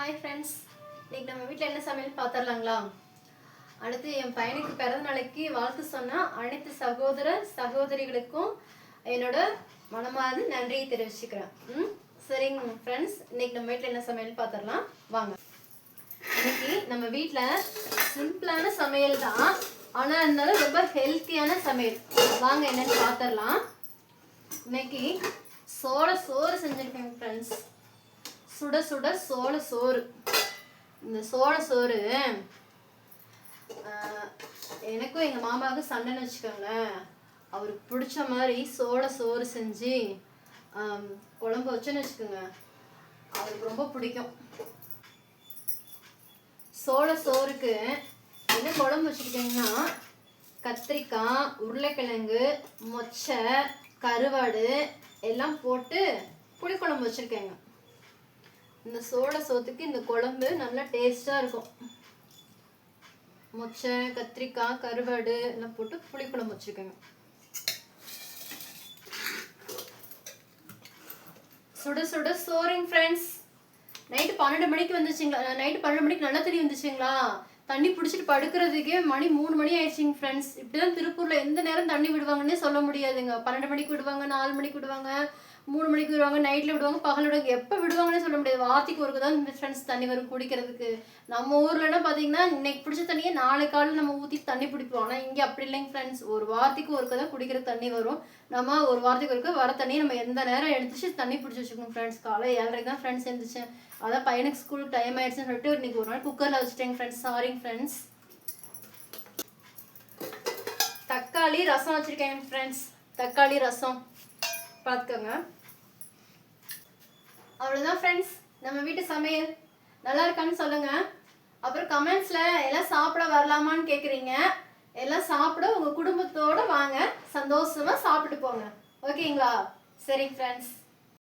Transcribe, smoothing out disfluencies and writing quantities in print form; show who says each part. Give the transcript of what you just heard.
Speaker 1: Hi friends, இன்னைக்கு நம்ம வீட்டில் என்ன சமையல் பார்த்துடலாங்களா? அடுத்து என் பையனுக்கு பிறந்த நாளைக்கு வாழ்த்து சொன்னால் அனைத்து சகோதர சகோதரிகளுக்கும் என்னோட மனமார்ந்த நன்றியை தெரிவிச்சுக்கிறேன். சரிங்க ஃப்ரெண்ட்ஸ், இன்னைக்கு நம்ம வீட்டில் என்ன சமையல் பார்த்துடலாம் வாங்க. இன்னைக்கு நம்ம வீட்டில் சிம்பிளான சமையல் தான், ஆனால் இருந்தாலும் ரொம்ப ஹெல்த்தியான சமையல். வாங்க என்னன்னு பார்த்துடலாம். இன்னைக்கு சோறு செஞ்சுருக்கேங்க ஃப்ரெண்ட்ஸ். சுட சுட சோறு. இந்த சோறு எனக்கும் எங்கள் மாமாவுக்கும் சண்டைன்னு வச்சுக்கோங்களேன். அவருக்கு பிடிச்ச மாதிரி சோறு செஞ்சு குழம்பு வச்சுன்னு வச்சுக்கோங்க, அவருக்கு ரொம்ப பிடிக்கும். சோறுக்கு என்ன குழம்பு வச்சுக்கிட்டிங்கன்னா கத்திரிக்காய், உருளைக்கிழங்கு, மொச்சை, கருவாடு எல்லாம் போட்டு புளிக்குழம்பு வச்சுருக்கேங்க. இந்த சோத்துக்கு இந்த குழம்பு நல்லா டேஸ்டாக இருக்கும். மொச்சை, கத்திரிக்காய், கருவாடு எல்லாம் போட்டு புளிக்குழம்பு வச்சுருக்கேங்க. சுட சோறுங்க ஃப்ரெண்ட்ஸ். நைட்டு 12 மணிக்கு வந்துச்சுங்களா? நைட்டு 12 மணிக்கு நல்லா தண்ணி வந்துச்சுங்களா? தண்ணி பிடிச்சிட்டு படுக்கிறதுக்கே மணி 3 மணி ஆயிடுச்சுங்க ஃப்ரெண்ட்ஸ். இப்படிதான் திருப்பூரில் எந்த நேரம் தண்ணி விடுவாங்கன்னே சொல்ல முடியாதுங்க. 12 மணிக்கு விடுவாங்க, 4 மணிக்கு விடுவாங்க, 3 மணிக்கு விடுவாங்க, நைட்டில் விடுவாங்க, பகல் விடுவாங்க. எப்போ விடுவாங்கன்னே சொல்ல முடியாது. வாரத்துக்கு ஒருக்கு தான் ஃப்ரெண்ட்ஸ் தண்ணி வரும் குடிக்கிறதுக்கு. நம்ம ஊர்லன்னா பார்த்தீங்கன்னா இன்னைக்கு பிடிச்ச தண்ணியே நாளை காலையில் நம்ம ஊற்றி தண்ணி பிடிப்போம். ஆனால் இங்கே அப்படி இல்லைங்க ஃப்ரெண்ட்ஸ். ஒரு வாரத்துக்கு ஒருக்க தான் குடிக்கிற தண்ணி வரும். நம்ம ஒரு வாரத்துக்கு ஒருக்க வர தண்ணியை நம்ம எந்த நேரம் எடுத்துச்சு தண்ணி பிடிச்சி வச்சுக்கணும் ஃப்ரெண்ட்ஸ். காலை 7:30 தான் ஃப்ரெண்ட்ஸ் எழுந்துச்சேன். அதான் பையனுக்கு ஸ்கூலுக்கு டைம் ஆயிடுச்சுன்னு சொல்லிட்டு இன்னைக்கு ஒரு நாள் குக்கரில் வச்சுட்டேங்க ஃப்ரெண்ட்ஸ். சாரிங்க ஃப்ரெண்ட்ஸ். தக்காளி ரசம் வச்சுருக்கேங்க ஃப்ரெண்ட்ஸ். தக்காளி ரசம் பார்த்துக்கோங்க. அவ்வளோதான் ஃப்ரெண்ட்ஸ், நம்ம வீட்டு சமையல். நல்லா இருக்கான்னு சொல்லுங்கள். அப்புறம் கமெண்ட்ஸில் எல்லாம் சாப்பிட வரலாமான்னு கேட்குறீங்க. எல்லாம் சாப்பிட உங்கள் குடும்பத்தோடு வாங்க, சந்தோஷமாக சாப்பிட்டு போங்க. ஓகேங்களா? சரி ஃப்ரெண்ட்ஸ்.